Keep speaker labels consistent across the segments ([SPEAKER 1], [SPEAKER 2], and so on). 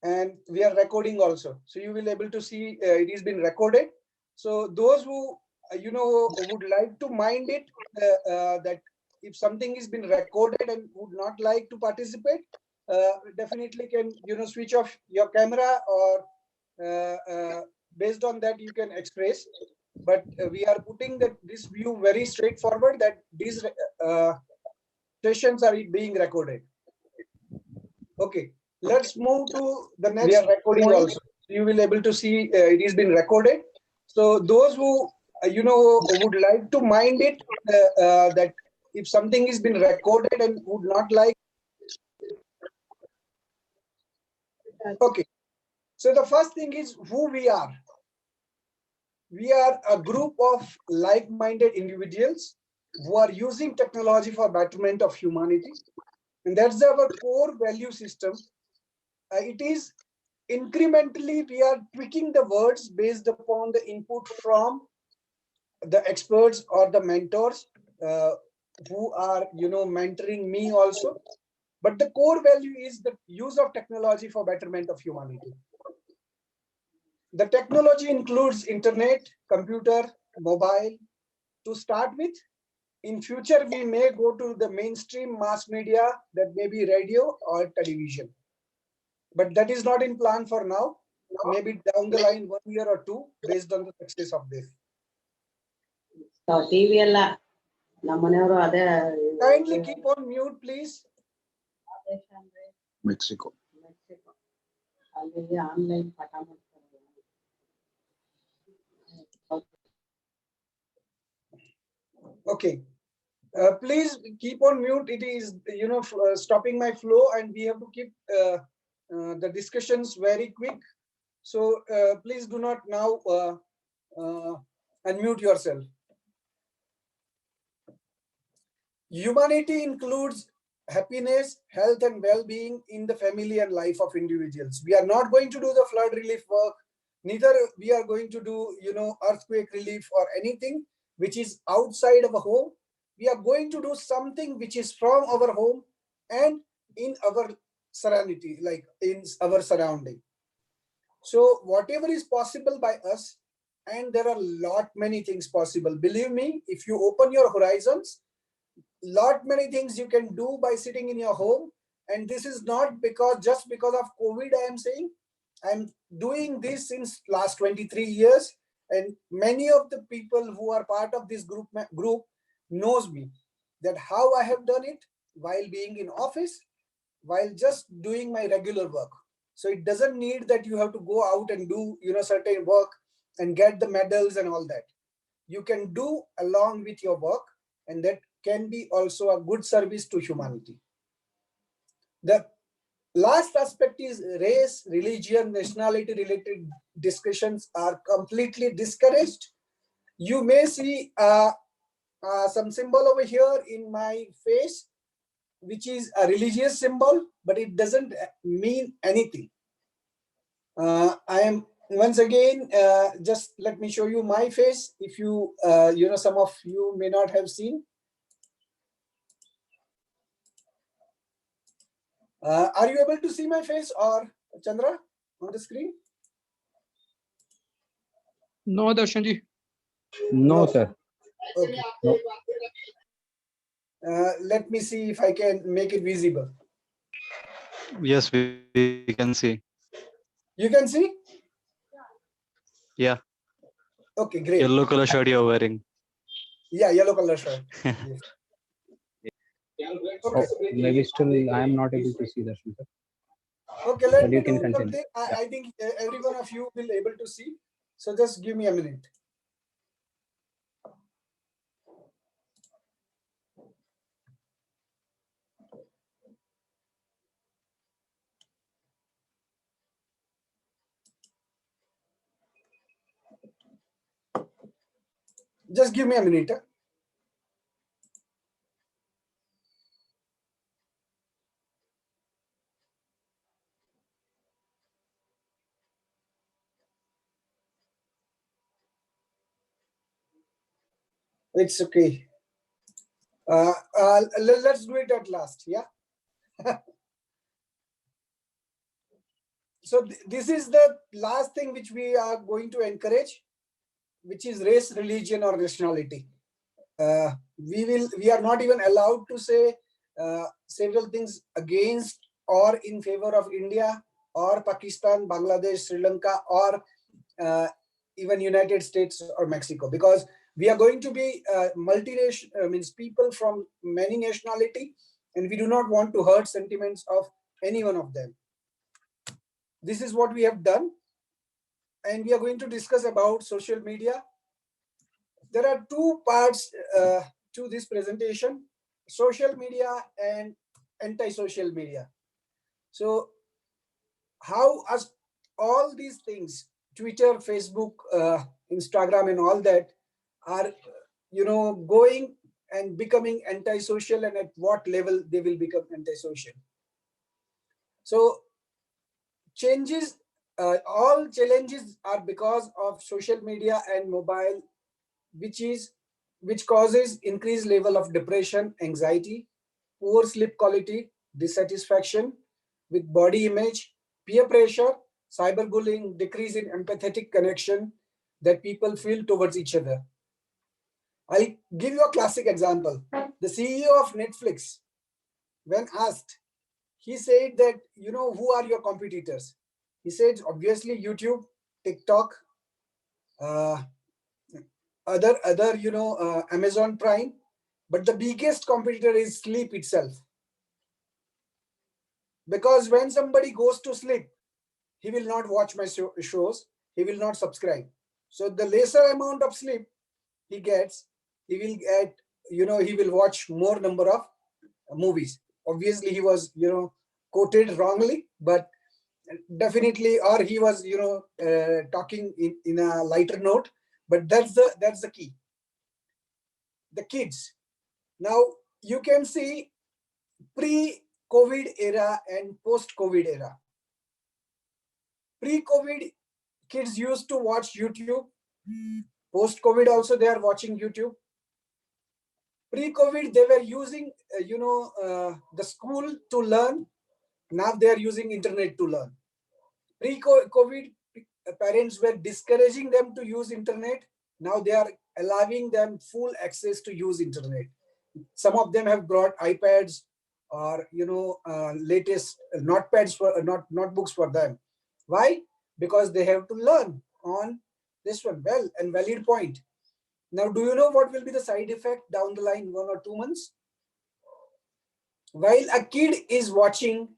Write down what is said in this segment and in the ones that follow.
[SPEAKER 1] and we are recording also. So you will able to see it is been recorded. So those who would like to mind it, that if something is been recorded and would not like to participate, definitely can switch off your camera, or based on that you can express. But we are putting that this view very straightforward, that these sessions are being recorded. Okay, let's move to the next. We are recording point. Also, you will able to see it is been recorded. So those who would like to mind it, that if something is been recorded and would not like. Okay, so the first thing is who we are. We are a group of like-minded individuals who are using technology for betterment of humanity, and that's our core value system. It is incrementally we are tweaking the words based upon the input from the experts or the mentors who are mentoring me also. But the core value is the use of technology for betterment of humanity. The technology includes internet, computer, mobile to start with. In future, we may go to the mainstream mass media, that may be radio or television. But that is not in plan for now. Maybe down the line, 1 year or two, based on the success of this. Kindly keep on mute, please.
[SPEAKER 2] Mexico.
[SPEAKER 1] Okay. Please keep on mute. It is stopping my flow, and we have to keep the discussions very quick. So please do not now unmute yourself. Humanity includes happiness, health, and well-being in the family and life of individuals. We are not going to do the flood relief work. Neither we are going to do earthquake relief or anything which is outside of a home. We are going to do something which is from our home and in our serenity, like in our surrounding. So whatever is possible by us, and there are many things possible. Believe me, if you open your horizons, many things you can do by sitting in your home. And this is not just because of COVID. I am saying I'm doing this since last 23 years, and many of the people who are part of this group knows me, that how I have done it while being in office, while just doing my regular work. So it doesn't need that you have to go out and do certain work and get the medals and all that. You can do along with your work, and that can be also a good service to humanity. The last aspect is race, religion, nationality related discussions are completely discouraged. You may see some symbol over here in my face, which is a religious symbol, but it doesn't mean anything. I am once again, just let me show you my face. If you, some of you may not have seen. Are you able to see my face, or Chandra, on the screen?
[SPEAKER 3] No, Darshanji.
[SPEAKER 2] No, sir.
[SPEAKER 1] Okay.
[SPEAKER 2] No.
[SPEAKER 1] Let me see if I can make it visible.
[SPEAKER 4] Yes, we can see.
[SPEAKER 1] You can see?
[SPEAKER 4] Yeah.
[SPEAKER 1] Okay, great.
[SPEAKER 4] Yellow color shirt you're wearing.
[SPEAKER 1] Yeah, yellow color shirt. Yes.
[SPEAKER 2] Okay. Maybe still I am not able to see that.
[SPEAKER 1] Okay, let me
[SPEAKER 2] you can
[SPEAKER 1] do
[SPEAKER 2] continue.
[SPEAKER 1] something. I think every one of you will able to see. So just give me a minute. Just give me a minute. It's okay. Let's do it at last. Yeah. So this is the last thing which we are going to encourage, which is race, religion, or nationality. We are not even allowed to say several things against or in favor of India or Pakistan, Bangladesh, Sri Lanka, or uh, even United States or Mexico, because we are going to be multinational, means people from many nationality, and we do not want to hurt sentiments of any one of them. This is what we have done, and we are going to discuss about social media. There are two parts to this presentation: social media and anti-social media. So how as all these things, Twitter, Facebook, Instagram, and all that are, going and becoming antisocial, and at what level they will become antisocial. So changes, all challenges are because of social media and mobile, which causes increased level of depression, anxiety, poor sleep quality, dissatisfaction with body image, peer pressure, cyberbullying, decrease in empathetic connection that people feel towards each other. I'll give you a classic example. The CEO of Netflix, when asked, he said that, who are your competitors? He said, obviously, YouTube, TikTok, uh, other Amazon Prime, but the biggest competitor is sleep itself. Because when somebody goes to sleep, he will not watch my shows, he will not subscribe. So the lesser amount of sleep he gets, he will get, he will watch more number of movies. Obviously, he was, quoted wrongly, but definitely, or he was, talking in a lighter note, but that's the key. The kids. Now you can see pre-COVID era and post-COVID era. Pre-COVID, kids used to watch YouTube. Post-COVID also they are watching YouTube. Pre-COVID they were using the school to learn. Now they are using internet to learn. Pre-COVID, parents were discouraging them to use internet. Now they are allowing them full access to use internet. Some of them have brought iPads or latest notepads for notebooks for them. Why? Because they have to learn on this one. Well, and valid point. Now, do you know what will be the side effect down the line, 1 or 2 months? While a kid is watching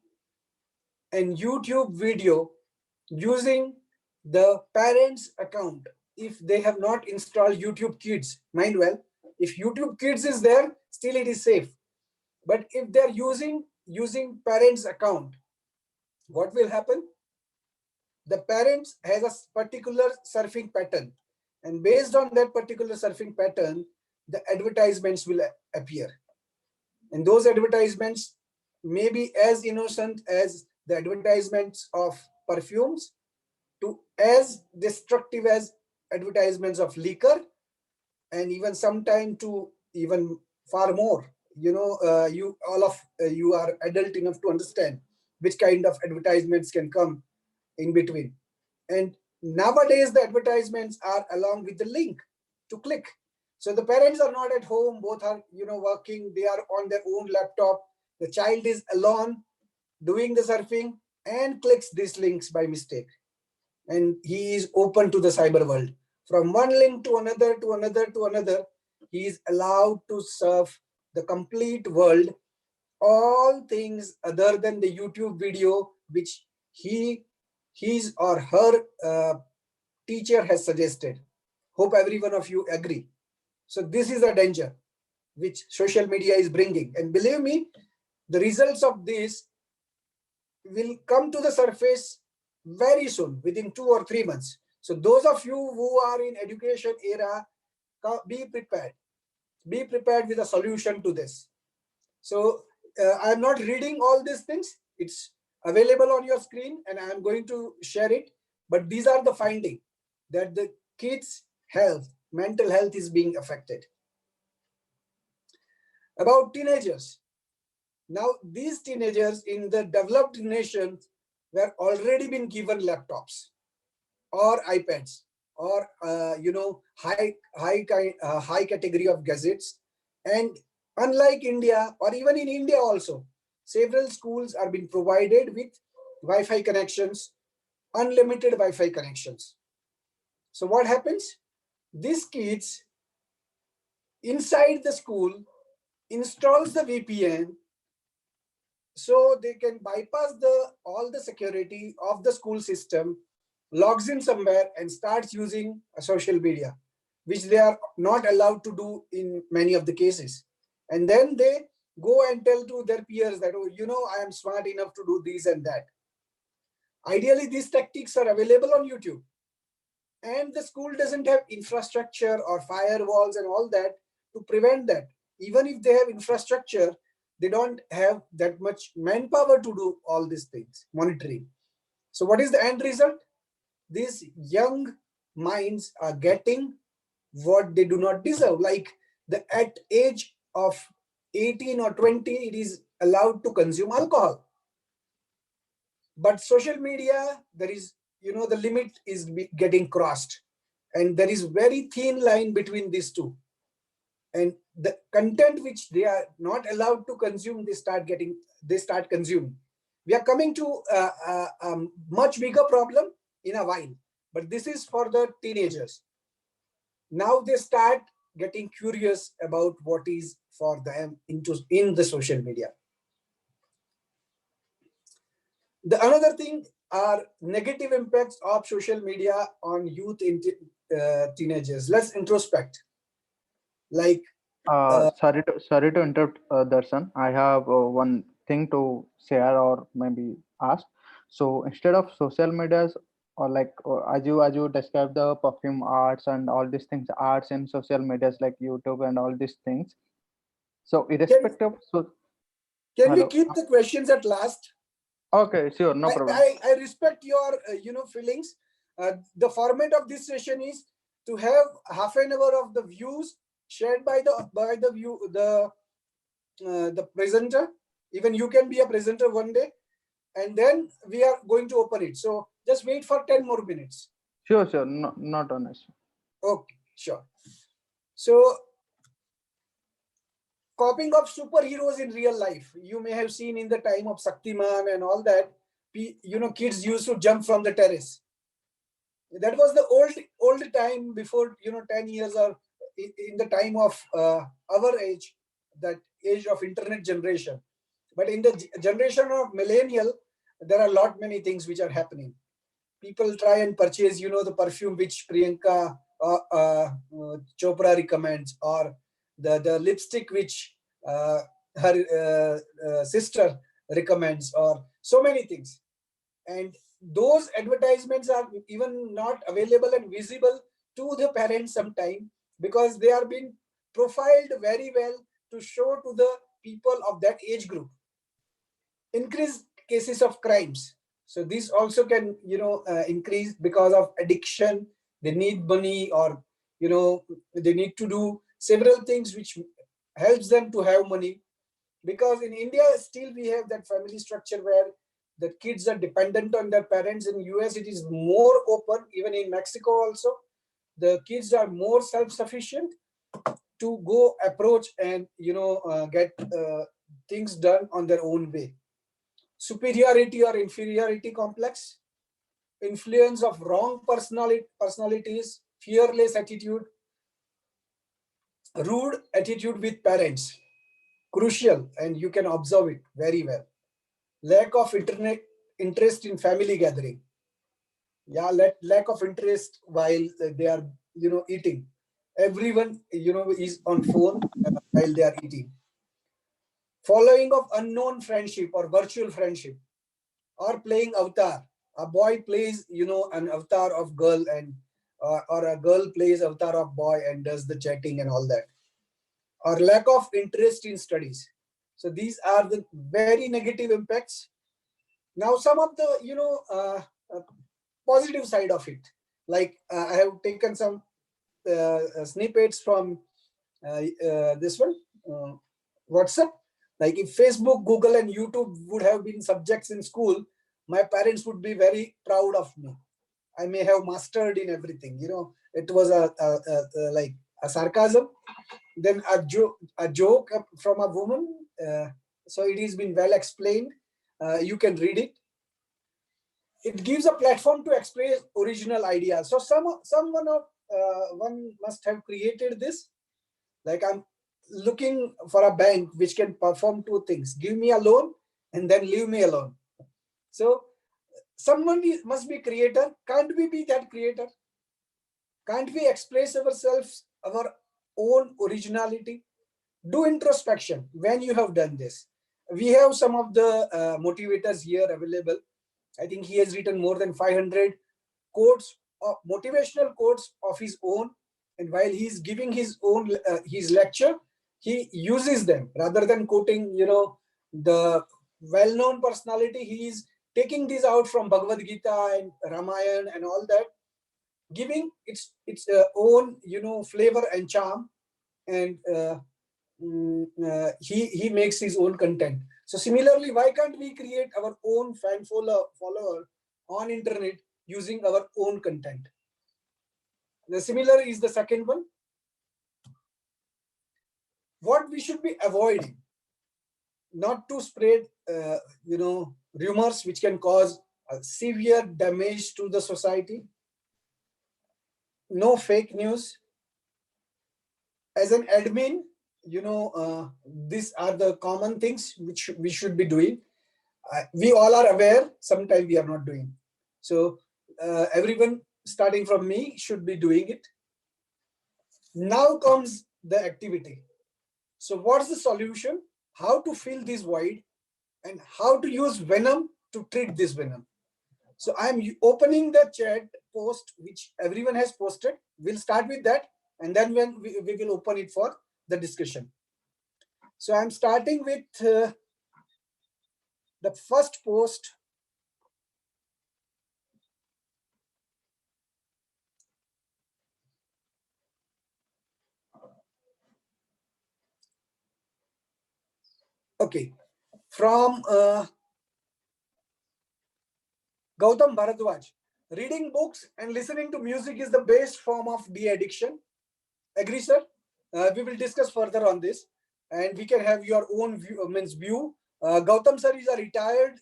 [SPEAKER 1] an YouTube video using the parents' account, if they have not installed YouTube Kids, mind well, if YouTube Kids is there, still it is safe. But if they're using parents' account, what will happen? The parents has a particular surfing pattern, and based on that particular surfing pattern, the advertisements will appear. And those advertisements may be as innocent as the advertisements of perfumes to as destructive as advertisements of liquor, and even sometime to even far more. You all of you are adult enough to understand which kind of advertisements can come in between. And nowadays the advertisements are along with the link to click. So the parents are not at home, both are working, they are on their own laptop, the child is alone doing the surfing and clicks these links by mistake, and he is open to the cyber world. From one link to another, to another, to another, he is allowed to surf the complete world, all things other than the YouTube video which his or her teacher has suggested. Hope every one of you agree. So this is a danger which social media is bringing, and believe me, the results of this will come to the surface very soon, within 2 or 3 months. So those of you who are in education era, be prepared. Be prepared with a solution to this. So I am not reading all these things. It's available on your screen, and I am going to share it. But these are the findings that the kids' health, mental health is being affected. About teenagers. Now, these teenagers in the developed nations were already been given laptops or iPads or high category of gadgets. And unlike India, or even in India also, several schools are being provided with Wi-Fi connections, unlimited Wi-Fi connections. So what happens? These kids inside the school installs the VPN so they can bypass all the security of the school system, logs in somewhere and starts using a social media, which they are not allowed to do in many of the cases. And then they go and tell to their peers that, oh, I am smart enough to do this and that. Ideally, these tactics are available on YouTube, and the school doesn't have infrastructure or firewalls and all that to prevent that. Even if they have infrastructure, they don't have that much manpower to do all these things, monitoring. So what is the end result? These young minds are getting what they do not deserve. Like at age of 18 or 20, it is allowed to consume alcohol. But social media, there is, the limit is getting crossed. And there is very thin line between these two. And the content which they are not allowed to consume, they start consuming. We are coming to a much bigger problem in a while, but this is for the teenagers. Now they start getting curious about what is for them in the social media. The another thing are negative impacts of social media on youth in teenagers. Let's introspect. Like,
[SPEAKER 5] sorry to interrupt, Darshan. I have one thing to share or maybe ask. So instead of social medias, or like as you described the perfume arts and all these things, arts in social medias like YouTube and all these things. So
[SPEAKER 1] can,
[SPEAKER 5] irrespective, so
[SPEAKER 1] can we
[SPEAKER 5] hello.
[SPEAKER 1] keep the questions at last?
[SPEAKER 5] Okay, sure, no
[SPEAKER 1] I,
[SPEAKER 5] problem.
[SPEAKER 1] I respect your feelings. The format of this session is to have half an hour of the views shared by the presenter. Even you can be a presenter one day, and then we are going to open it. So just wait for 10 more minutes.
[SPEAKER 5] Sure, no, not an issue.
[SPEAKER 1] Okay, sure. So copying of superheroes in real life, you may have seen in the time of Shaktiman and all that. Kids used to jump from the terrace. That was the old time before 10 years, or in the time of our age, that age of internet generation. But in the generation of millennial, there are a lot many things which are happening. People try and purchase the perfume which Priyanka Chopra recommends, or the lipstick which her sister recommends, or so many things. And those advertisements are even not available and visible to the parents sometime, because they are being profiled very well to show to the people of that age group. Increased cases of crimes. So this also can increase because of addiction. They need money, or they need to do several things which helps them to have money. Because in India still we have that family structure where the kids are dependent on their parents. In US it is more open. Even in Mexico also, the kids are more self-sufficient to go approach and get things done on their own way. Superiority or inferiority complex, influence of wrong personalities, fearless attitude, rude attitude with parents, crucial, and you can observe it very well. Lack of interest in family gathering. Yeah, lack of interest while they are eating. Everyone is on phone while they are eating. Following of unknown friendship or virtual friendship, or playing avatar. A boy plays an avatar of girl, and or a girl plays avatar of boy and does the chatting and all that. Or lack of interest in studies. So these are the very negative impacts. Now some of the positive side of it, like I have taken some snippets from this one, WhatsApp. Like if Facebook, Google and YouTube would have been subjects in school, my parents would be very proud of me. I may have mastered in everything. It was like a sarcasm, then a joke from a woman. So it has been well explained. You can read it. It gives a platform to express original ideas. So one must have created this. Like, I'm looking for a bank which can perform two things: give me a loan and then leave me alone. So someone must be creator. Can't we be that creator? Can't we express ourselves, our own originality? Do introspection when you have done this. We have some of the motivators here available. I think he has written more than 500 quotes, motivational quotes of his own. And while he's giving his lecture, he uses them rather than quoting, the well-known personality. He is taking these out from Bhagavad Gita and Ramayana and all that, giving its own, flavor and charm. And he makes his own content. So similarly, why can't we create our own fan follower on internet using our own content? The similar is the second one. What we should be avoiding: not to spread rumors which can cause severe damage to the society. No fake news. As an admin, these are the common things which we should be doing. We all are aware, sometimes we are not doing. So everyone starting from me should be doing it. Now comes the activity. So what's the solution? How to fill this void and how to use Venom to treat this Venom. So I'm opening the chat post which everyone has posted. We'll start with that, and then when we will open it for the discussion. So I'm starting with the first post. Okay, from Gautam Bharadwaj. Reading books and listening to music is the best form of de-addiction. Agree, sir? We will discuss further on this, and we can have your own view. Gautam sir is a retired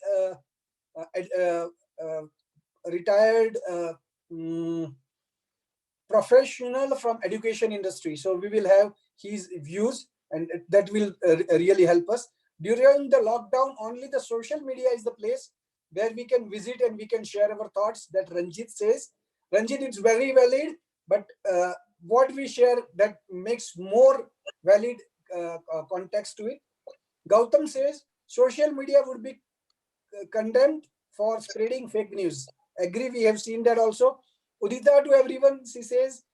[SPEAKER 1] professional from education industry. So we will have his views, and that will really help us. During the lockdown, only the social media is the place where we can visit and we can share our thoughts, that Ranjit says. Ranjit, it's very valid, but what we share, that makes more valid context to it. Gautam says social media would be condemned for spreading fake news. Agree, we have seen that also. Udita, to everyone, she says,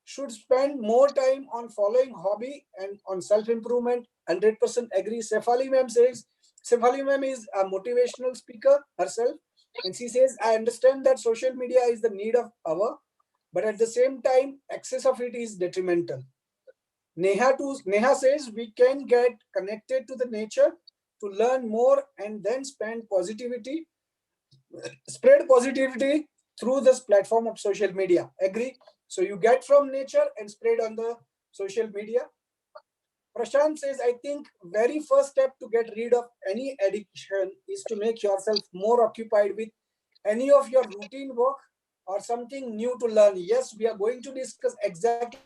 [SPEAKER 1] should spend more time on following hobby and on self-improvement. 100% agree. Sefali ma'am says, Sefali ma'am is a motivational speaker herself, and she says, I understand that social media is the need of hour, but at the same time, excess of it is detrimental. Neha says we can get connected to the nature to learn more and then spread positivity through this platform of social media. Agree? So you get from nature and spread on the social media. Prashant says, I think very first step to get rid of any addiction is to make yourself more occupied with any of your routine work or something new to learn. Yes, we are going to discuss exactly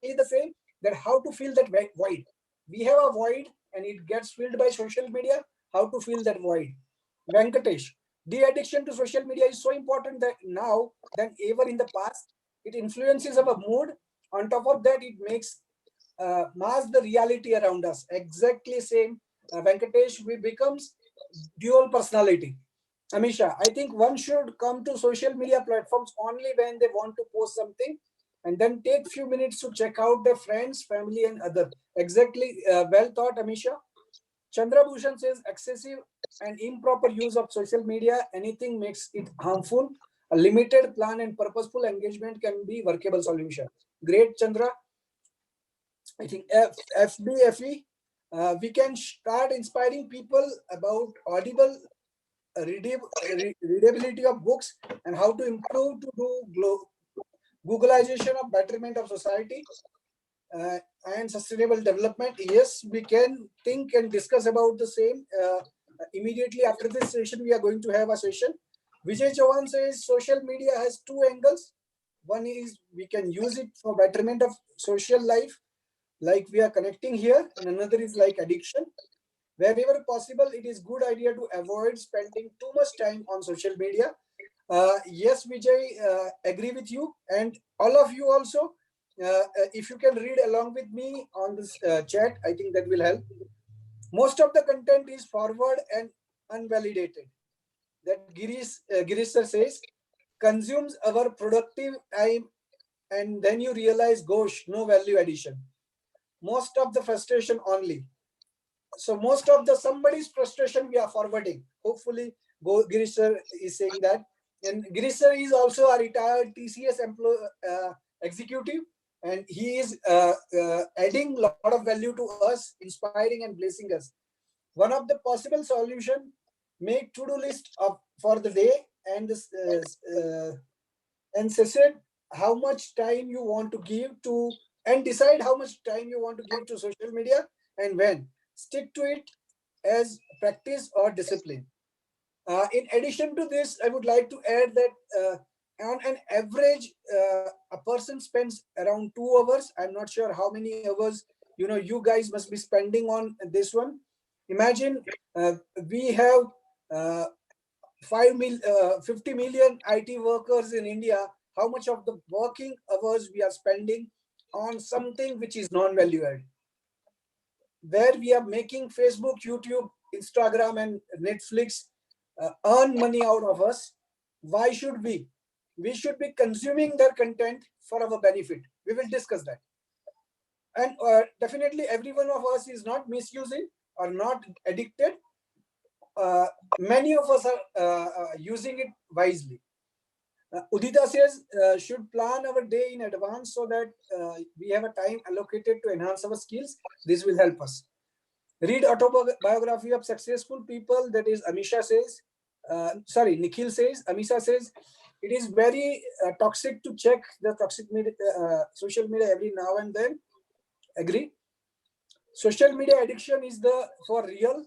[SPEAKER 1] the same, that how to fill that void. We have a void and it gets filled by social media. How to fill that void? Venkatesh, de-addiction to social media is so important that now than ever in the past. It influences our mood. On top of that, it makes mask the reality around us. Exactly same. Venkatesh, we becomes dual personality. Amisha, I think one should come to social media platforms only when they want to post something, and then take few minutes to check out their friends, family, and other. Exactly, well thought, Amisha. Chandra Bhushan says excessive and improper use of social media, anything makes it harmful. A limited plan and purposeful engagement can be workable solution. Great, Chandra. I think FBFE, we can start inspiring people about audible readability of books, and how to improve to do Googleization of betterment of society and sustainable development. Yes, we can think and discuss about the same. Immediately after this session, we are going to have a session. Vijay Chauhan says social media has two angles. One is we can use it for betterment of social life, like we are connecting here, and another is like addiction. Wherever possible, it is good idea to avoid spending too much time on social media. Yes, Vijay, agree with you, and all of you also. If you can read along with me on this chat, I think that will help. Most of the content is forward and unvalidated. That Girish sir says consumes our productive time, and then you realize, gosh, no value addition. Most of the frustration only. So most of the somebody's frustration we are forwarding. Hopefully, Girish sir is saying that, and Girish sir is also a retired TCS employee executive, and he is adding a lot of value to us, inspiring and blessing us. One of the possible solution: make to-do list of for the day and this and said how much time you want to give to, and decide how much time you want to give to social media and when. Stick to it as practice or discipline. In addition to this, I would like to add that on an average, a person spends around 2 hours. I'm not sure how many hours you guys must be spending on this one. Imagine we have uh, 50 million IT workers in India. How much of the working hours we are spending on something which is non-value add, where we are making Facebook, YouTube, Instagram, and Netflix earn money out of us. Why should we? We should be consuming their content for our benefit. We will discuss that. And definitely, every one of us is not misusing or not addicted. Many of us are using it wisely. Udita says, should plan our day in advance so that we have a time allocated to enhance our skills. This will help us. Read autobiography of successful people. That is, Amisha says. Nikhil says. Amisha says, it is very toxic to check the toxic media, social media every now and then. Agree. Social media addiction is the for real.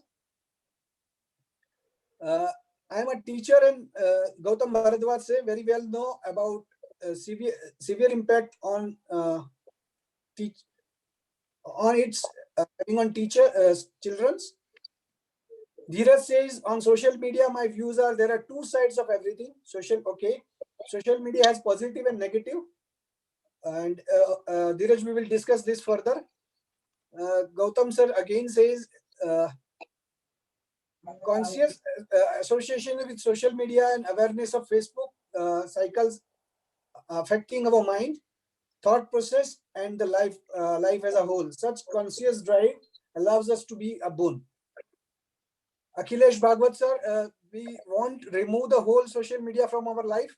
[SPEAKER 1] I am a teacher, and Gautam Bharadwaj say very well know about severe impact on teach on its having on teacher children's. Dheeraj says on social media, my views are there are two sides of everything. Social media has positive and negative, and Dheeraj, we will discuss this further. Gautam sir again says conscious association with social media and awareness of Facebook cycles affecting our mind, thought process, and the life as a whole. Such conscious drive allows us to be a boon. Akhilesh Bhagwat sir, we won't remove the whole social media from our life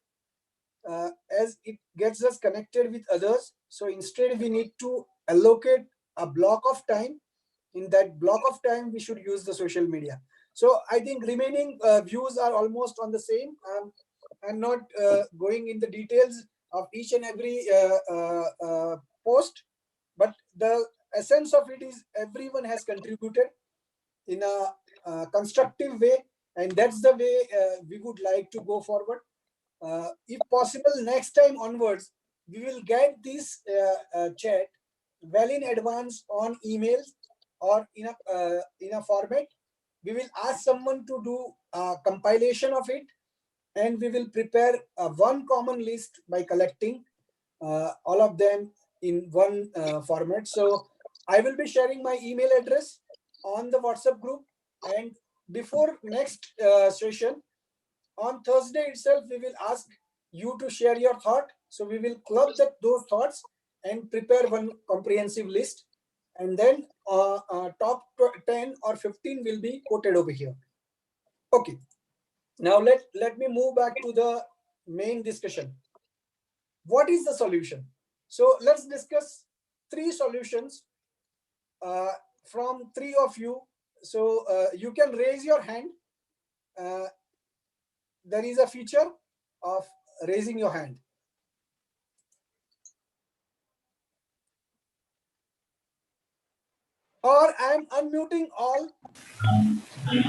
[SPEAKER 1] as it gets us connected with others. So instead, we need to allocate a block of time. In that block of time, we should use the social media. So I think remaining views are almost on the same. I'm not going in the details of each and every post, but the essence of it is everyone has contributed in a constructive way, and that's the way we would like to go forward. If possible, next time onwards, we will get this chat well in advance on emails or in a format. We will ask someone to do a compilation of it, and we will prepare one common list by collecting all of them in one format. So I will be sharing my email address on the WhatsApp group, and before next session on Thursday itself, we will ask you to share your thought. So we will club those thoughts and prepare one comprehensive list, and then top 10 or 15 will be quoted over here. Okay. Now let me move back to the main discussion. What is the solution? So let's discuss three solutions from three of you. So you can raise your hand there is a feature of raising your hand. Or I am unmuting all. Okay,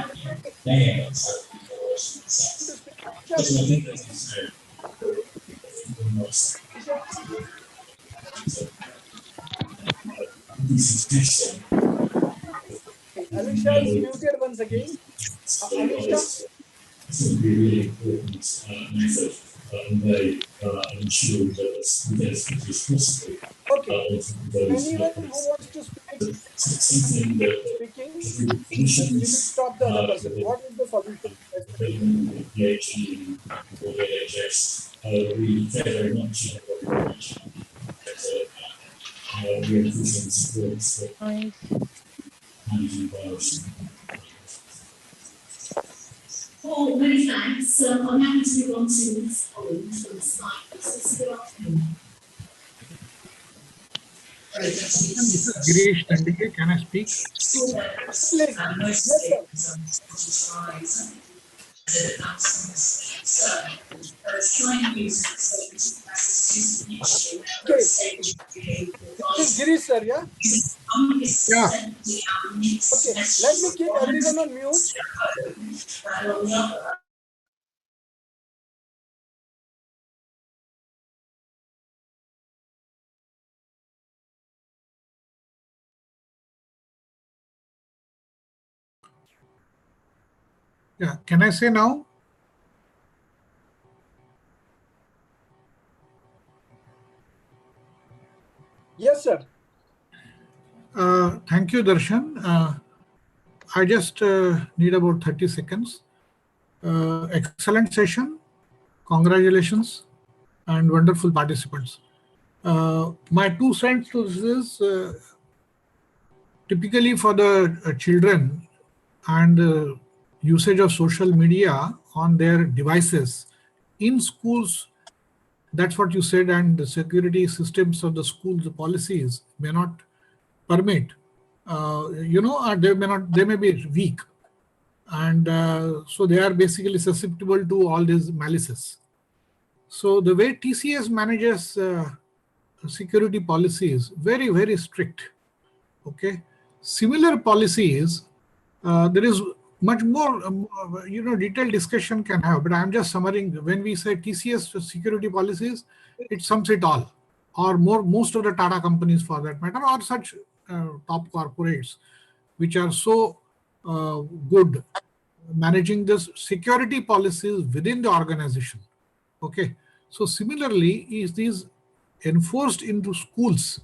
[SPEAKER 1] Alicia is muted once again. Alicia.
[SPEAKER 6] Really important method they ensure that the students is possible.
[SPEAKER 1] Okay. Anyone who wants to speak,
[SPEAKER 6] Something that
[SPEAKER 1] speaking, we will stop the other person. What is the solution?
[SPEAKER 6] PhD or NHS we care very much about what we are pushing support for managing virus.
[SPEAKER 7] Oh, many thanks. I'm happy to move on to Ms. Holland from the slide. So good afternoon.
[SPEAKER 8] This is Girish Tandike. Can I speak?
[SPEAKER 1] Please. Yes, sir. Okay. This is Girish, sir, yeah?
[SPEAKER 8] Yeah.
[SPEAKER 1] Okay, let me keep everyone on mute.
[SPEAKER 8] Yeah. Can I say now?
[SPEAKER 1] Yes, sir.
[SPEAKER 8] Thank you, Darshan. I just need about 30 seconds. Excellent session. Congratulations and wonderful participants. My 2 cents to this is typically for the children and usage of social media on their devices in schools. That's what you said, and the security systems of the schools, the policies may not permit. They may be weak, and so they are basically susceptible to all these malices. So the way TCS manages security policies, very, very strict. Okay, similar policies, there is much more detailed discussion can have, but I'm just summarizing. When we say TCS security policies, it sums it all, or most of the Tata companies for that matter, or such top corporates which are so good managing this security policies within the organization. Okay, so similarly, is these enforced into schools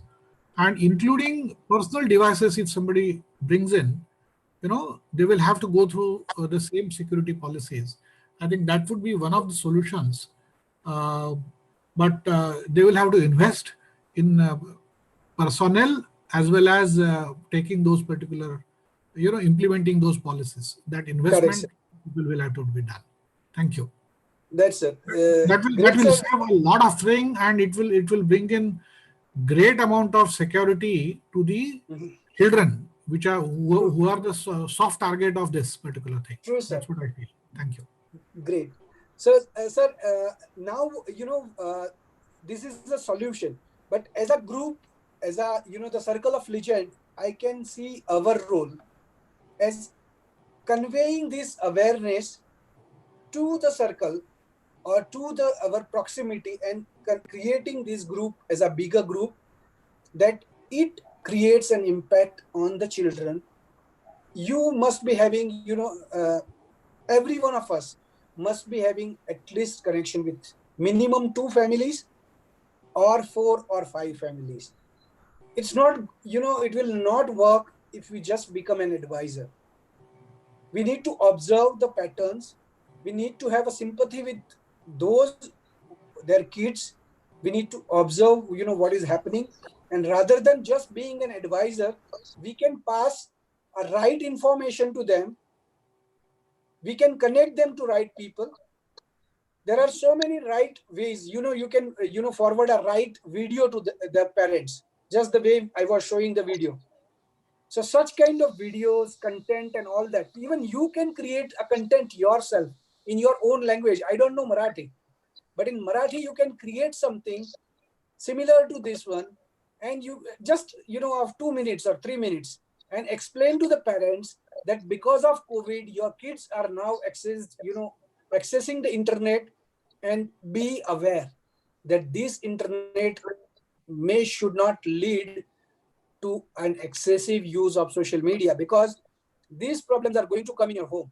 [SPEAKER 8] and including personal devices? If somebody brings in, they will have to go through the same security policies. I think that would be one of the solutions, but they will have to invest in personnel as well as taking those particular, implementing those policies. That investment will have to be done. Thank you.
[SPEAKER 1] That's it.
[SPEAKER 8] That will save a lot of thing, and it will bring in great amount of security to the children, which are who are the soft target of this particular thing.
[SPEAKER 1] True, sir.
[SPEAKER 8] That's what I feel. Thank you.
[SPEAKER 1] Great. So, sir, now this is the solution. But as a group, as a the circle of legend, I can see our role as conveying this awareness to the circle or to our proximity, and creating this group as a bigger group, that it creates an impact on the children. You must be having, every one of us must be having at least connection with minimum 2 families or 4 or 5 families. It's not, it will not work if we just become an advisor. We need to observe the patterns. We need to have a sympathy with those, their kids. We need to observe, what is happening. And rather than just being an advisor, we can pass a right information to them. We can connect them to right people. There are so many right ways. You can, forward a right video to the parents, just the way I was showing the video. So such kind of videos, content and all that, even you can create a content yourself in your own language. I don't know Marathi, but in Marathi you can create something similar to this one, and you just of 2 minutes or 3 minutes, and explain to the parents that because of COVID your kids are now accessing the internet, and be aware that this internet should not lead to an excessive use of social media, because these problems are going to come in your home,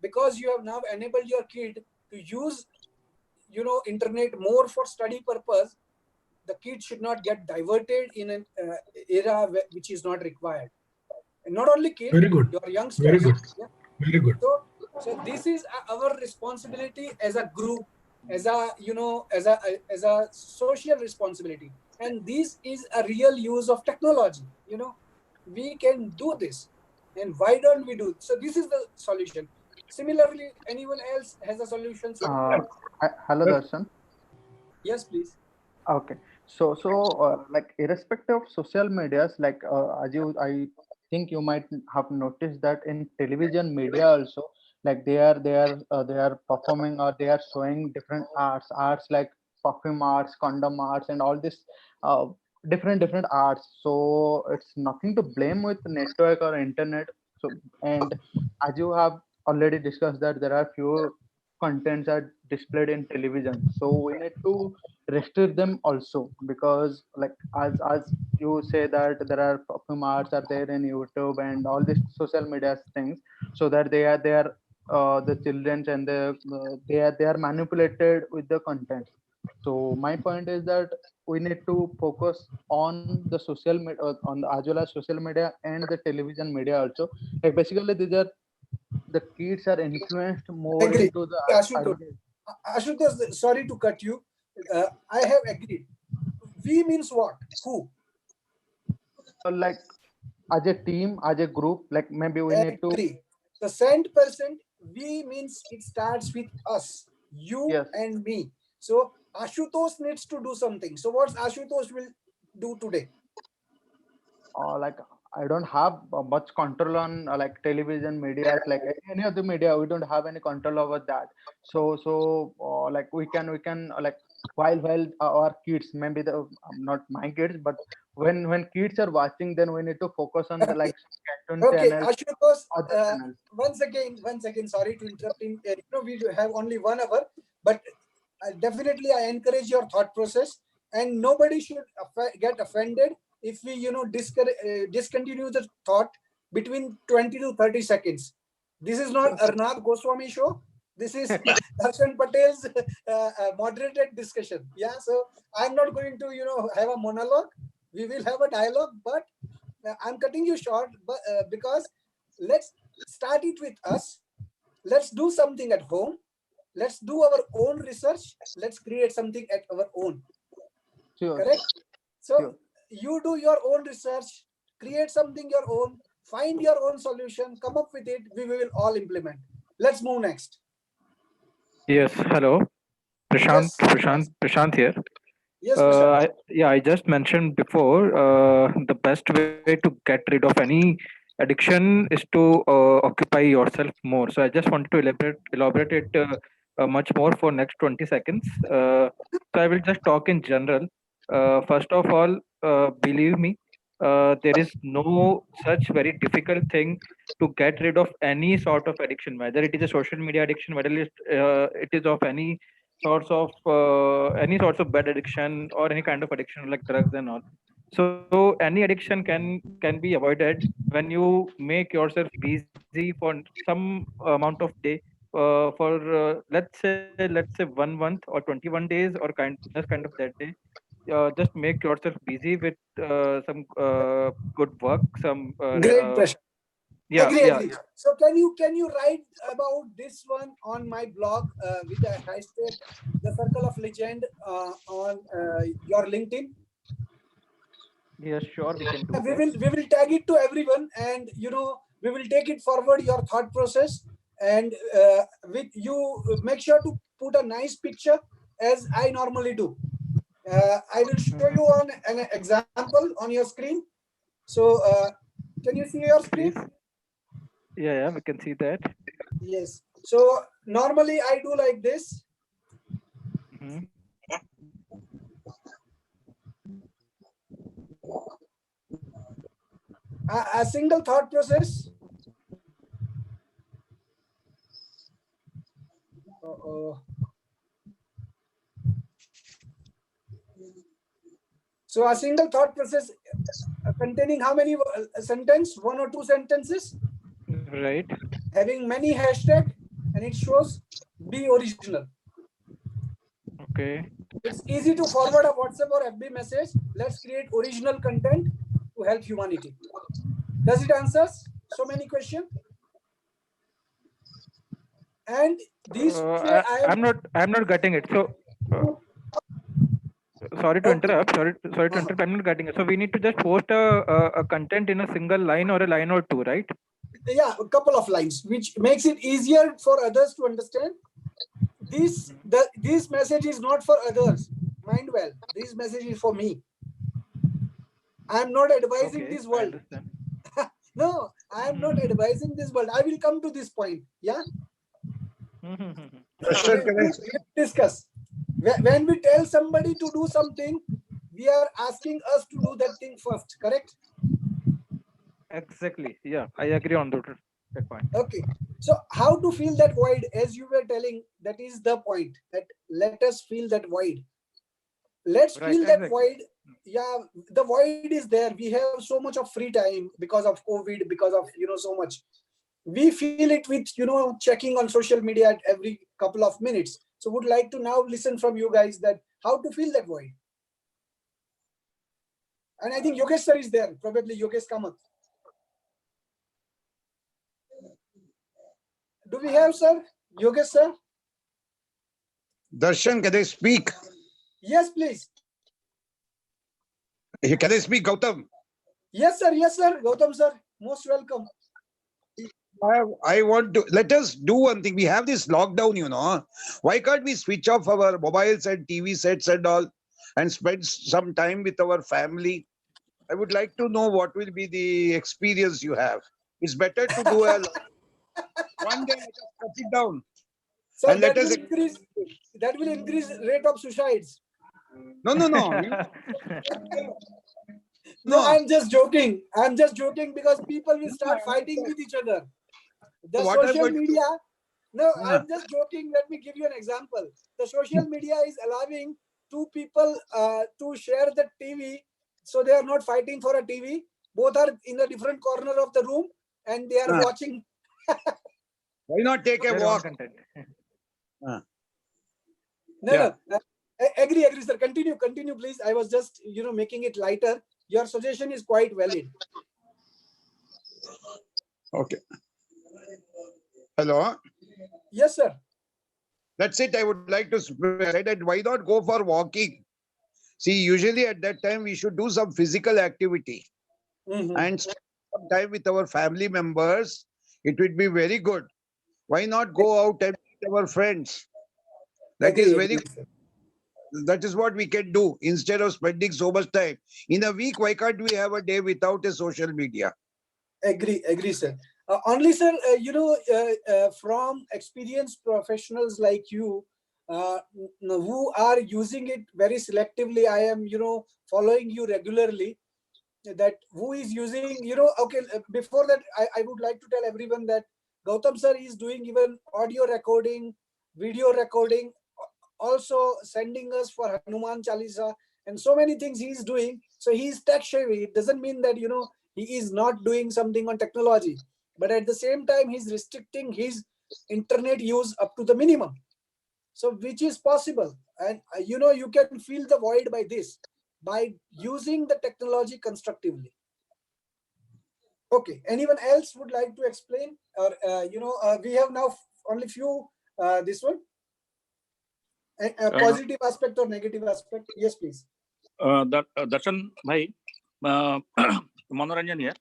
[SPEAKER 1] because you have now enabled your kid to use internet more for study purpose. The kid should not get diverted in an era which is not required. And not only kid,
[SPEAKER 8] Very good.
[SPEAKER 1] your youngsters.
[SPEAKER 8] Very good.
[SPEAKER 1] Yeah?
[SPEAKER 8] Very good.
[SPEAKER 1] So this is our responsibility as a group, as a social responsibility, and this is a real use of technology. We can do this, and why don't we do it? So this is the solution. Similarly, anyone else has a solution?
[SPEAKER 5] Hello, Darshan.
[SPEAKER 1] Yes, please.
[SPEAKER 5] Okay. So like irrespective of social medias, like as I think you might have noticed that in television media also, like they are performing, or they are showing different arts like perfume arts, condom arts, and all this uh, different arts. So it's nothing to blame with network or internet. So, and as you have already discussed that there are few contents are displayed in television, so we need to restrict them also, because like as you say that there are perfume arts are there in YouTube and all these social media things, so that they are the children, and they are manipulated with the content. So my point is that we need to focus on the social media, on the, as well as social media and the television media also. Like basically these are the kids are influenced more
[SPEAKER 1] Agree.
[SPEAKER 5] into the
[SPEAKER 1] Ashutosh,
[SPEAKER 5] advertising.
[SPEAKER 1] sorry to cut you. I have agreed. We means what? Who?
[SPEAKER 5] Like as a team, as a group, like maybe we need to.
[SPEAKER 1] Agree. The cent percent, we means it starts with us, you
[SPEAKER 5] Yes.
[SPEAKER 1] and me. So Ashutosh needs to do something. So what's Ashutosh will do today?
[SPEAKER 5] Like I don't have much control on like television medias, like any of the media. We don't have any control over that. So like we can like while our kids, maybe the not my kids, but when kids are watching, then we need to focus on the like cartoon
[SPEAKER 1] Okay,
[SPEAKER 5] channels,
[SPEAKER 1] Ashutosh,
[SPEAKER 5] other channels.
[SPEAKER 1] once again, sorry to interrupt him. We do have only 1 hour, but definitely I encourage your thought process, and nobody should get offended if we, discontinue the thought between 20 to 30 seconds. This is not
[SPEAKER 5] Sure.
[SPEAKER 1] Arnath Goswami show. This is Darshan Patel's moderated discussion. Yeah, so I'm not going to, have a monologue. We will have a dialogue, but I'm cutting you short, but because let's start it with us. Let's do something at home. Let's do our own research. Let's create something at our own.
[SPEAKER 5] Sure.
[SPEAKER 1] Correct? So
[SPEAKER 5] Sure.
[SPEAKER 1] you do your own research, create something your own, find your own solution, come up with it. We will all implement. Let's move next.
[SPEAKER 3] Yes, hello.
[SPEAKER 1] Yes,
[SPEAKER 3] Prashant here.
[SPEAKER 1] yes, Prashant.
[SPEAKER 3] I just mentioned before, the best way to get rid of any addiction is to occupy yourself more. So I just wanted to elaborate it much more for next 20 seconds. So I will just talk in general. First of all, believe me, there is no such very difficult thing to get rid of any sort of addiction, whether it is a social media addiction, whether it is of any sorts of bad addiction or any kind of addiction like drugs and all. So any addiction can be avoided when you make yourself busy for some amount of day, for let's say 1 month or 21 days or kind of that day. Just make yourself busy with some good work, some
[SPEAKER 1] Great, Prashant.
[SPEAKER 3] yeah,
[SPEAKER 1] Agree,
[SPEAKER 3] yeah,
[SPEAKER 1] agree.
[SPEAKER 3] yeah.
[SPEAKER 1] So can you write about this one on my blog with the hashtag the Circle of Legend on your LinkedIn?
[SPEAKER 3] Yes, sure, we can do
[SPEAKER 1] We
[SPEAKER 3] that.
[SPEAKER 1] will tag it to everyone, and we will take it forward your thought process, and with you make sure to put a nice picture as I normally do. I will show you
[SPEAKER 3] Mhm.
[SPEAKER 1] on an example on your screen. So can you see your screen?
[SPEAKER 3] Please. Yeah, yeah, we can see that.
[SPEAKER 1] Yes. So normally I do like this.
[SPEAKER 3] Mhm.
[SPEAKER 1] A single thought process. So a single thought process containing how many sentence? One or two sentences,
[SPEAKER 3] Right.
[SPEAKER 1] having many hashtag, and it shows be original.
[SPEAKER 3] Okay.
[SPEAKER 1] It's easy to forward a WhatsApp or FB message. Let's create original content to help humanity. Does it answers so many questions? And these way I am.
[SPEAKER 3] I'm not getting it. So sorry to
[SPEAKER 1] Okay.
[SPEAKER 3] interrupt. Sorry to interrupt. I'm not getting it. So we need to just post a content in a single line or a line or two, right?
[SPEAKER 1] Yeah, a couple of lines, which makes it easier for others to understand. This message is not for others. Mind well, this message is for me. I am not advising
[SPEAKER 3] Okay,
[SPEAKER 1] this
[SPEAKER 3] I
[SPEAKER 1] world.
[SPEAKER 3] understand.
[SPEAKER 1] No, I am not advising this world. I will come to this point. Yeah.
[SPEAKER 9] Darshan, can I
[SPEAKER 1] We discuss. When we tell somebody to do something, we are asking us to do that thing first. Correct?
[SPEAKER 3] Exactly. Yeah, I agree on that point.
[SPEAKER 1] Okay. So how to fill that void, as you were telling, that is the point. That let us fill that void. Let's
[SPEAKER 3] Right.
[SPEAKER 1] fill that
[SPEAKER 3] Exactly.
[SPEAKER 1] void. Yeah, the void is there. We have so much of free time because of COVID, because of so much. We feel it with checking on social media at every couple of minutes. So would like to now listen from you guys that how to fill that void. And I think Yogesh sir is there. Probably Yogesh Kamath. Do we have sir? Yogesh sir?
[SPEAKER 9] Darshan, can I speak?
[SPEAKER 1] Yes, please.
[SPEAKER 9] Can I speak, Gautam?
[SPEAKER 1] Yes, sir. Yes, sir. Gautam sir. Most welcome.
[SPEAKER 9] I want to let us do one thing. We have this lockdown, Why can't we switch off our mobiles and TV sets and all and spend some time with our family? I would like to know what will be the experience you have. It's better to do one day, let us cut it down.
[SPEAKER 1] So
[SPEAKER 9] And let us.
[SPEAKER 1] that will increase rate of suicides.
[SPEAKER 9] No.
[SPEAKER 1] No,
[SPEAKER 9] No.
[SPEAKER 1] I'm just joking. I'm just joking because people will start fighting with each other. The
[SPEAKER 9] What I'm
[SPEAKER 1] social
[SPEAKER 9] going to
[SPEAKER 1] media. No,
[SPEAKER 9] do.
[SPEAKER 1] I'm just joking. Let me give you an example. The social media is allowing two people to share the TV, so they are not fighting for a TV. Both are in a different corner of the room, and they are watching.
[SPEAKER 9] Why not take a
[SPEAKER 3] Their own
[SPEAKER 9] walk?
[SPEAKER 3] content.
[SPEAKER 1] No. Agree, sir. Continue, please. I was just, making it lighter. Your suggestion is quite valid.
[SPEAKER 9] Okay. Hello.
[SPEAKER 1] Yes, sir.
[SPEAKER 9] That's it. I would like to say that why not go for walking? See, usually at that time we should do some physical activity and spend some time with our family members. It would be very good. Why not go out and meet our friends? That is that is what we can do instead of spending so much time. In a week, why can't we have a day without a social media?
[SPEAKER 1] Agree, sir. Only, sir, from experienced professionals like you, who are using it very selectively, I am, following you regularly. That who is using, okay, before that, I would like to tell everyone that Gautam sir is doing even audio recording, video recording, also sending us for Hanuman Chalisa, and so many things he is doing. So he is tech savvy. It doesn't mean that, he is not doing something on technology, but at the same time, he's restricting his internet use up to the minimum. So which is possible. And, you can fill the void by this, by using the technology constructively. Okay. Anyone else would like to explain? Or, we have now only few, this one. A positive aspect or negative aspect? Yes, please.
[SPEAKER 10] Darshan bhai, Manoranjan here.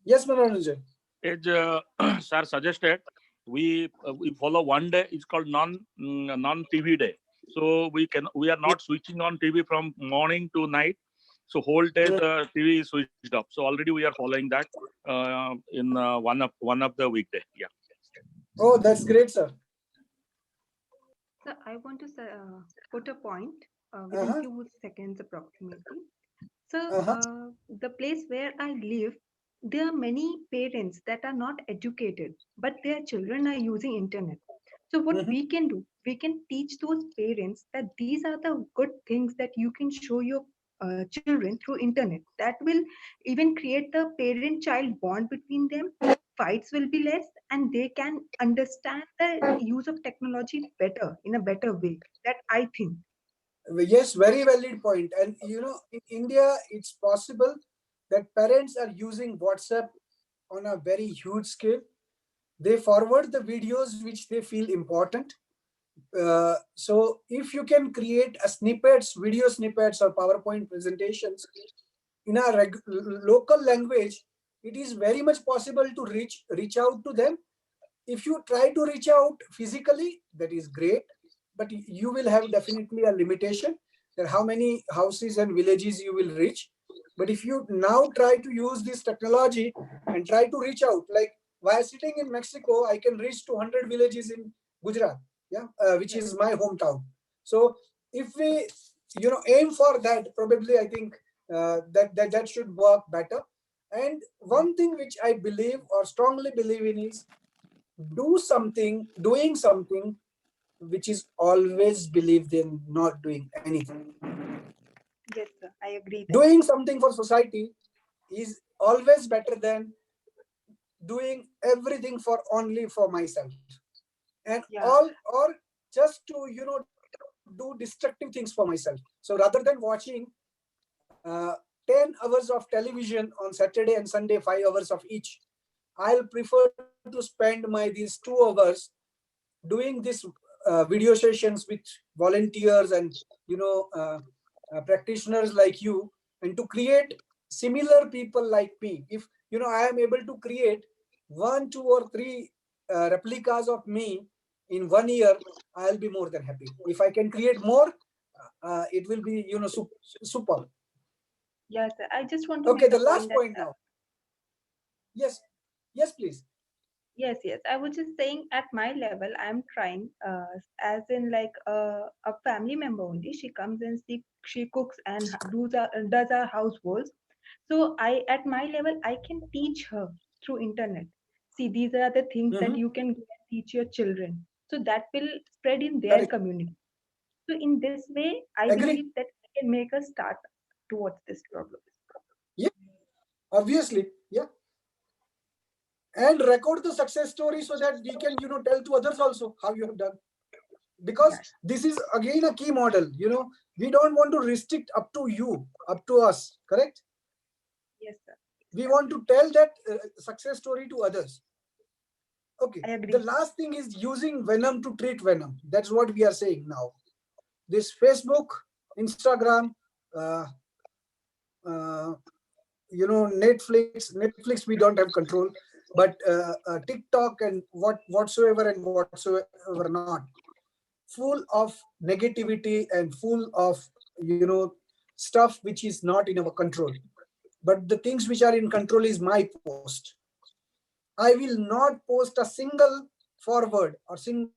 [SPEAKER 1] Yes, Manoranjan.
[SPEAKER 10] As sir suggested, we follow one day. It's called non TV day. So we are not switching on TV from morning to night. So whole day the TV is switched off. So already we are following that in one of the weekday. Yeah.
[SPEAKER 1] Oh, that's great, sir.
[SPEAKER 11] So I want to put a point within
[SPEAKER 1] Uh-huh.
[SPEAKER 11] few seconds approximately. So
[SPEAKER 1] Uh-huh.
[SPEAKER 11] the place where I live, there are many parents that are not educated, but their children are using internet. So what
[SPEAKER 1] Mhm.
[SPEAKER 11] we can do, we can teach those parents that these are the good things that you can show your children through internet. That will even create the parent-child bond between them. Fights will be less, and they can understand the use of technology better in a better way. That I think.
[SPEAKER 1] Yes, very valid point. And in India, it's possible that parents are using WhatsApp on a very huge scale. They forward the videos which they feel important. So if you can create a snippets, video snippets or PowerPoint presentations in a local language, it is very much possible to reach out to them. If you try to reach out physically, that is great, but you will have definitely a limitation that how many houses and villages you will reach. But if you now try to use this technology and try to reach out, like while sitting in Mexico, I can reach to 100 villages in Gujarat, yeah, which is my hometown. So if we aim for that, probably I think that should work better. And one thing which I believe or strongly believe in is doing something which is always believed in not doing anything.
[SPEAKER 11] Yes, sir. I agree that.
[SPEAKER 1] Doing something for society is always better than doing everything for only for myself and
[SPEAKER 11] Yeah.
[SPEAKER 1] all, or just to do destructive things for myself. So rather than watching 10 hours of television on Saturday and Sunday, 5 hours of each, I'll prefer to spend my these 2 hours doing this video sessions with volunteers and practitioners like you, and to create similar people like me. If I am able to create 1, 2, or 3 replicas of me in 1 year, I'll be more than happy. If I can create more, it will be super.
[SPEAKER 11] Yes, sir. I just want to
[SPEAKER 1] Okay,
[SPEAKER 11] make
[SPEAKER 1] the
[SPEAKER 11] a point
[SPEAKER 1] last
[SPEAKER 11] that
[SPEAKER 1] point now. Yes, yes, please.
[SPEAKER 11] yes. I was just saying at my level, I'm trying, as in like a family member only. She comes and she cooks and does our households. So I, at my level, I can teach her through internet. See, these are the things that
[SPEAKER 1] Mm-hmm.
[SPEAKER 11] you can go and teach your children. So that will spread in their
[SPEAKER 1] Correct.
[SPEAKER 11] community. So in this way, I
[SPEAKER 1] Agree.
[SPEAKER 11] believe that we can make a start towards this problem.
[SPEAKER 1] Yeah, obviously. Yeah, and record the success story so that we can tell to others also how you have done, because
[SPEAKER 11] Yes,
[SPEAKER 1] this is again a key model. We don't want to restrict up to you, up to us, correct?
[SPEAKER 11] yes, sir.
[SPEAKER 1] We want to tell that success story to others. Okay,
[SPEAKER 11] I
[SPEAKER 1] the
[SPEAKER 11] agree.
[SPEAKER 1] last thing is using venom to treat venom. That's what we are saying now. This Facebook, Instagram, uh, uh, Netflix we don't have control, but TikTok and whatsoever and whatsoever not, full of negativity and full of stuff which is not in our control. But the things which are in control is my post. I will not post a single forward or single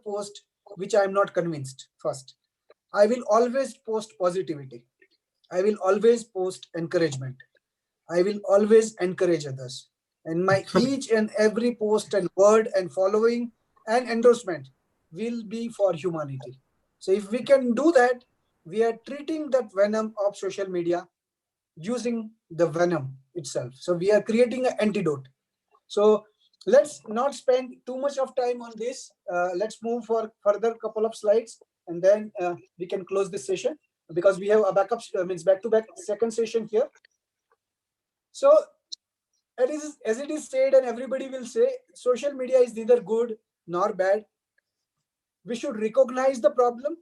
[SPEAKER 1] post which I am not convinced. First, I will always post positivity. I will always post encouragement. I will always encourage others. And my each and every post and word and following and endorsement will be for humanity. So if we can do that, we are treating that venom of social media using the venom itself. So we are creating an antidote. So let's not spend too much of time on this. Let's move for further couple of slides, and then we can close this session because we have a backup means back-to-back second session here. So as it is said, and everybody will say, social media is neither good nor bad. We should recognize the problem.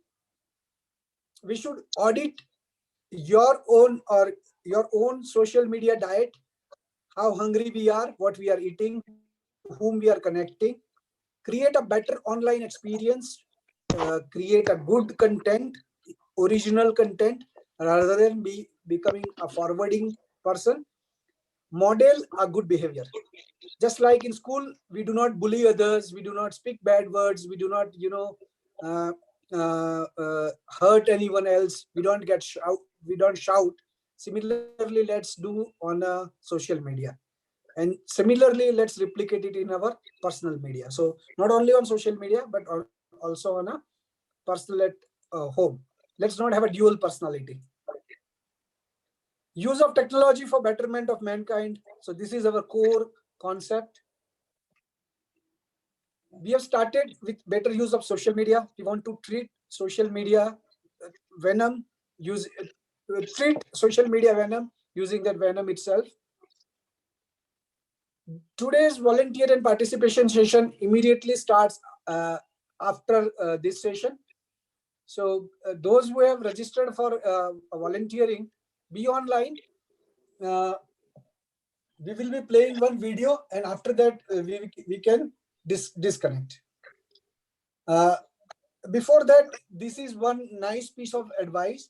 [SPEAKER 1] We should audit your own or your own social media diet, how hungry we are, what we are eating, to whom we are connecting, create a better online experience, create a good content, original content, rather than becoming a forwarding person, model a good behavior. Just like in school, we do not bully others, we do not speak bad words, we do not, hurt anyone else, we don't shout. Similarly, let's do on social media, and similarly let's replicate it in our personal media. So not only on social media, but also on a personal at home. Let's not have a dual personality. Use of technology for betterment of mankind. So this is our core concept. We have started with better use of social media. We want to treat social media venom, treat social media venom using that venom itself. Today's volunteer and participation session immediately starts after this session. So those who have registered for volunteering, be online. We will be playing one video, and after that we can disconnect. Before that, this is one nice piece of advice,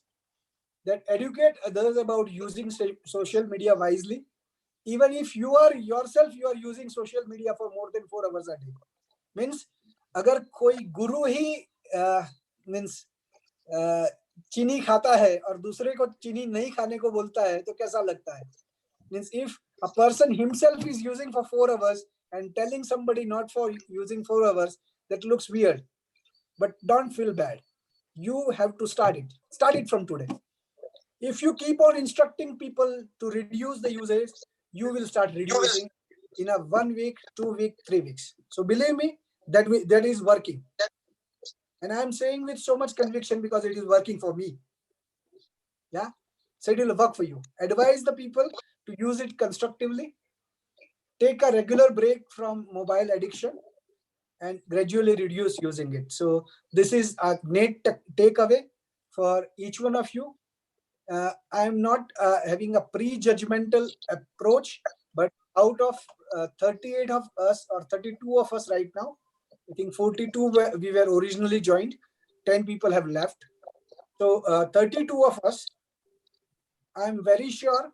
[SPEAKER 1] that educate others about using social media wisely. Even if you are yourself, you are using social media for more than 4 hours a day. Means अगर कोई गुरु ही means चीनी खाता है और दूसरे को चीनी नहीं खाने को बोलता है, तो कैसा लगता है? Means if a person himself is using for 4 hours and telling somebody not for using 4 hours, that looks weird. But don't feel bad. You have to start it. Start it from today. If you keep on instructing people to reduce the usage, you will start reducing in a 1 week, 2 weeks, 3 weeks. So believe me, that is working. And I am saying with so much conviction because it is working for me. Yeah. So it will work for you. Advise the people to use it constructively. Take a regular break from mobile addiction and gradually reduce using it. So this is a net takeaway for each one of you. I am not having a prejudgmental approach, but out of 38 of us or 32 of us right now, I think 42 we were originally joined, 10 people have left. So 32 of us, I'm very sure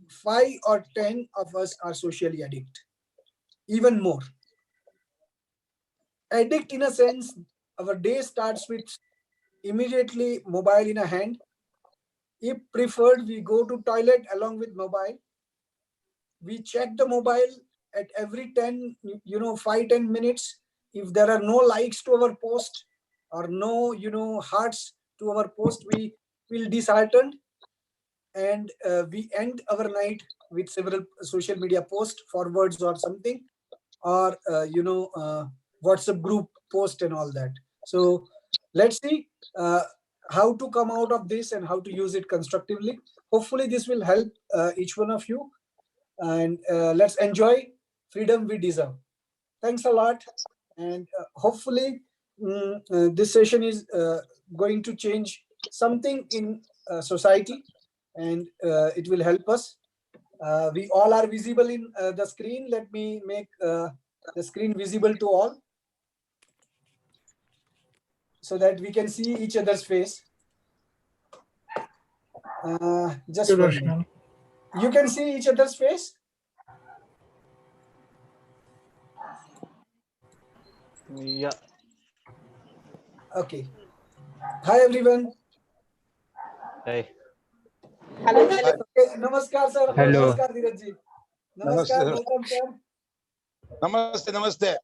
[SPEAKER 1] 5 or 10 of us are socially addicted, even more. Addict in a sense, our day starts with immediately mobile in a hand. If preferred, we go to toilet along with mobile. We check the mobile at every 5-10 minutes. If there are no likes to our post or no hearts to our post, we feel disheartened, and we end our night with several social media posts, forwards or something, or WhatsApp group post and all that. So let's see how to come out of this and how to use it constructively. Hopefully this will help each one of you, and let's enjoy freedom we deserve. Thanks a lot, and hopefully this session is going to change something in society, and it will help us. We all are visible in the screen. Let me make the screen visible to all so that we can see each other's face. Just 1 minute. You can see each other's face?
[SPEAKER 5] Yeah.
[SPEAKER 1] Okay. Hi everyone.
[SPEAKER 4] Hey.
[SPEAKER 6] Hello.
[SPEAKER 1] Okay. Namaskar sir.
[SPEAKER 2] Hello.
[SPEAKER 1] Namaskar Dheeraj ji. Namaskar.
[SPEAKER 9] Namaste.
[SPEAKER 1] Welcome sir.
[SPEAKER 9] Namaste, namaste.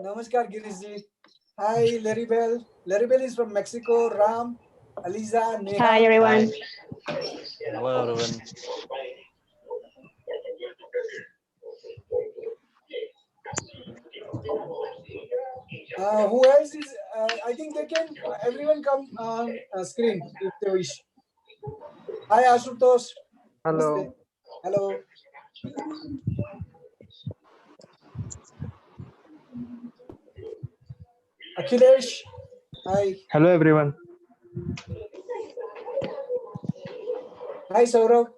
[SPEAKER 1] Namaskar Girish ji. Hi Laribel. Laribel is from Mexico. Ram, Aliza, Neha.
[SPEAKER 6] Hi everyone.
[SPEAKER 4] Hello, everyone.
[SPEAKER 1] Who else is? I think they can. Everyone come on screen if they wish. Hi Ashutosh.
[SPEAKER 5] Hello.
[SPEAKER 1] Namaste. Hello. Akhilesh. Hi.
[SPEAKER 2] Hello everyone.
[SPEAKER 1] Hi Saurav.